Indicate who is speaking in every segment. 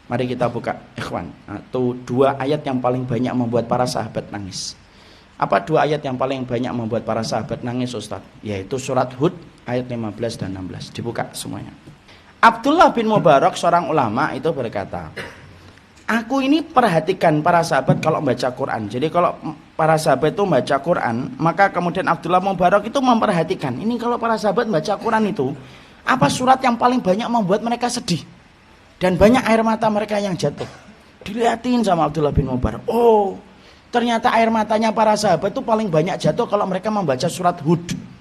Speaker 1: Mari kita buka, ikhwan. Atau dua ayat yang paling banyak membuat para sahabat nangis. Apa dua ayat yang paling banyak membuat para sahabat nangis, Ustaz? Yaitu surat Hud ayat 15 dan 16. Dibuka semuanya. Abdullah bin Mubarak, seorang ulama, itu berkata, aku ini perhatikan para sahabat kalau membaca Quran. Jadi kalau para sahabat itu membaca Quran, maka kemudian Abdullah bin Mubarak itu memperhatikan, ini kalau para sahabat membaca Quran itu, apa surat yang paling banyak membuat mereka sedih dan banyak air mata mereka yang jatuh. Dilihatin sama Abdullah bin Mubarak, oh ternyata air matanya para sahabat itu paling banyak jatuh kalau mereka membaca surat Hud.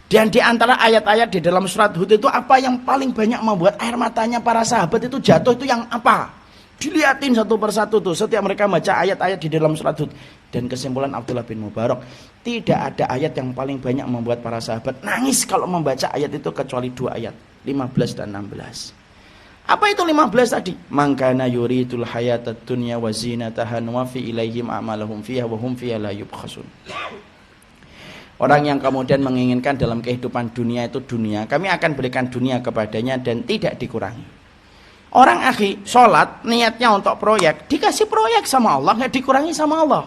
Speaker 1: Dan di antara ayat-ayat di dalam surat Hud itu, apa yang paling banyak membuat air matanya para sahabat itu jatuh itu yang apa? Dilihatin satu persatu tuh setiap mereka baca ayat-ayat di dalam surat Hud. Dan kesimpulan Abdullah bin Mubarak, tidak ada ayat yang paling banyak membuat para sahabat nangis kalau membaca ayat itu kecuali dua ayat, 15 dan 16. Apa itu 15 tadi? Mangkana yuridul hayatad dunya wa zinataha nuwaffi ilaihim a'malahum fiha wa hum fiha la yubkhasun. Orang yang kemudian menginginkan dalam kehidupan dunia itu dunia, kami akan berikan dunia kepadanya dan tidak dikurangi. Orang akhi, sholat niatnya untuk proyek, dikasih proyek sama Allah, nggak dikurangi sama Allah.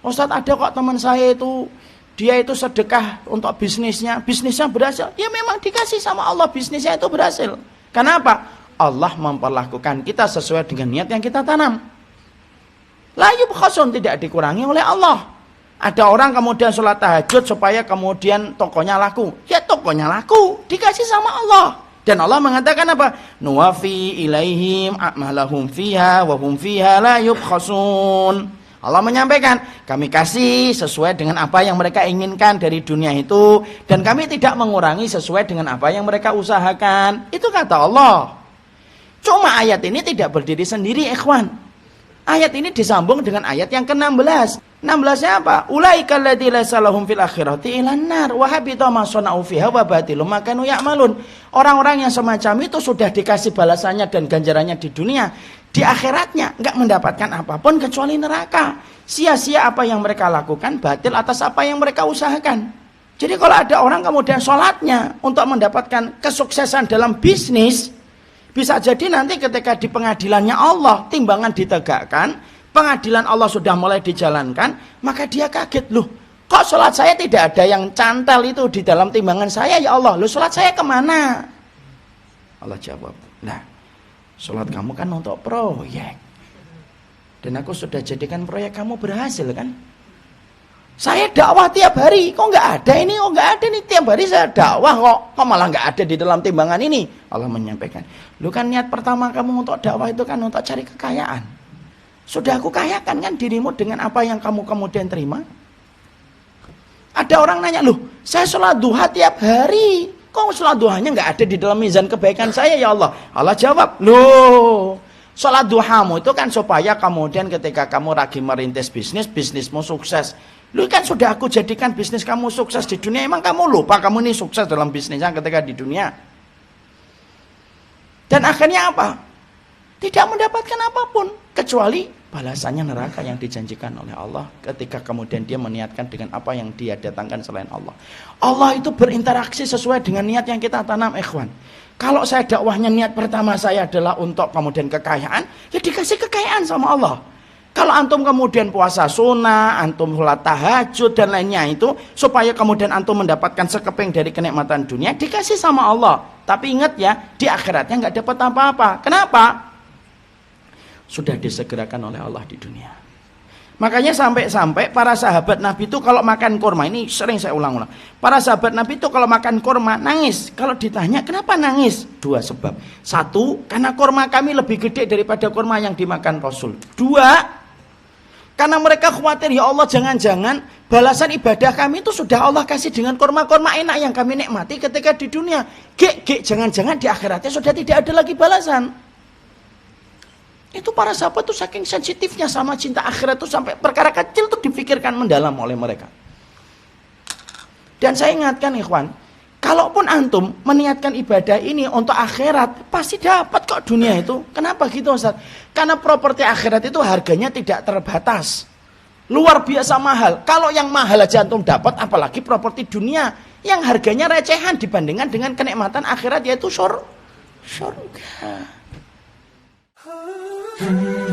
Speaker 1: Ustaz, ada kok teman saya itu, dia itu sedekah untuk bisnisnya berhasil. Ya memang dikasih sama Allah, bisnisnya itu berhasil. Kenapa? Allah memperlakukan kita sesuai dengan niat yang kita tanam. La yubkhasun, tidak dikurangi oleh Allah. Ada orang kemudian sholat tahajud supaya kemudian tokonya laku. Ya tokonya laku, dikasih sama Allah. Dan Allah mengatakan apa? Nuwafi ilaihim a'malahum fiha wa hum fiha la yubkhasun. Allah menyampaikan, kami kasih sesuai dengan apa yang mereka inginkan dari dunia itu, dan kami tidak mengurangi sesuai dengan apa yang mereka usahakan. Itu kata Allah. Cuma ayat ini tidak berdiri sendiri, ikhwan. Ayat ini disambung dengan ayat yang ke-16. 16-nya apa? Ulaika alladziina laisa lahum fil akhirati ilan nar wa habita ma sana'u fiha wa batilum ma kanu ya'malun. Orang-orang yang semacam itu sudah dikasih balasannya dan ganjarannya di dunia, di akhiratnya enggak mendapatkan apapun kecuali neraka. Sia-sia apa yang mereka lakukan, batil atas apa yang mereka usahakan. Jadi kalau ada orang kemudian sholatnya untuk mendapatkan kesuksesan dalam bisnis, bisa jadi nanti ketika di pengadilannya Allah, timbangan ditegakkan, pengadilan Allah sudah mulai dijalankan, maka dia kaget, loh kok sholat saya tidak ada yang cantel itu di dalam timbangan saya ya Allah, loh sholat saya kemana? Allah jawab, nah sholat kamu kan untuk proyek, dan aku sudah jadikan proyek kamu berhasil kan? Saya dakwah tiap hari, kok nggak ada ini, kok nggak ada nih, tiap hari saya dakwah kok malah nggak ada di dalam timbangan ini. Allah menyampaikan, lu kan niat pertama kamu untuk dakwah itu kan untuk cari kekayaan. Sudah aku kayakan kan dirimu dengan apa yang kamu kemudian terima. Ada orang nanya, loh saya sholat duha tiap hari, kok sholat duhanya nggak ada di dalam mizan kebaikan saya ya Allah? Allah jawab, loh sholat duhamu itu kan supaya kemudian ketika kamu lagi merintis bisnis, bisnismu sukses. Lu kan sudah aku jadikan bisnis kamu sukses di dunia. Emang kamu lupa kamu ini sukses dalam bisnisnya ketika di dunia? Dan akhirnya apa? Tidak mendapatkan apapun kecuali balasannya neraka yang dijanjikan oleh Allah ketika kemudian dia meniatkan dengan apa yang dia datangkan selain Allah. Allah itu berinteraksi sesuai dengan niat yang kita tanam, ikhwan. Kalau saya dakwahnya niat pertama saya adalah untuk kemudian kekayaan, ya dikasih kekayaan sama Allah. Kalau antum kemudian puasa sunnah, antum sholat tahajud dan lainnya itu supaya kemudian antum mendapatkan sekeping dari kenikmatan dunia, dikasih sama Allah. Tapi ingat ya, di akhiratnya nggak dapat apa-apa. Kenapa? Sudah disegerakan oleh Allah di dunia. Makanya sampai-sampai para sahabat Nabi itu kalau makan kurma, ini sering saya ulang-ulang. Para sahabat Nabi itu kalau makan kurma nangis. Kalau ditanya kenapa nangis? Dua sebab. Satu, karena kurma kami lebih gede daripada kurma yang dimakan Rasul. Dua, karena mereka khawatir, ya Allah jangan-jangan balasan ibadah kami itu sudah Allah kasih dengan kurma-kurma enak yang kami nikmati ketika di dunia. Jangan-jangan di akhiratnya sudah tidak ada lagi balasan. Itu para sahabat itu saking sensitifnya sama cinta akhirat itu sampai perkara kecil itu dipikirkan mendalam oleh mereka. Dan saya ingatkan ikhwan, kalaupun antum meniatkan ibadah ini untuk akhirat, pasti dapat kok dunia itu. Kenapa gitu Ustaz? Karena properti akhirat itu harganya tidak terbatas. Luar biasa mahal. Kalau yang mahal aja antum dapat, apalagi properti dunia yang harganya recehan dibandingkan dengan kenikmatan akhirat, yaitu surga.
Speaker 2: Hmm.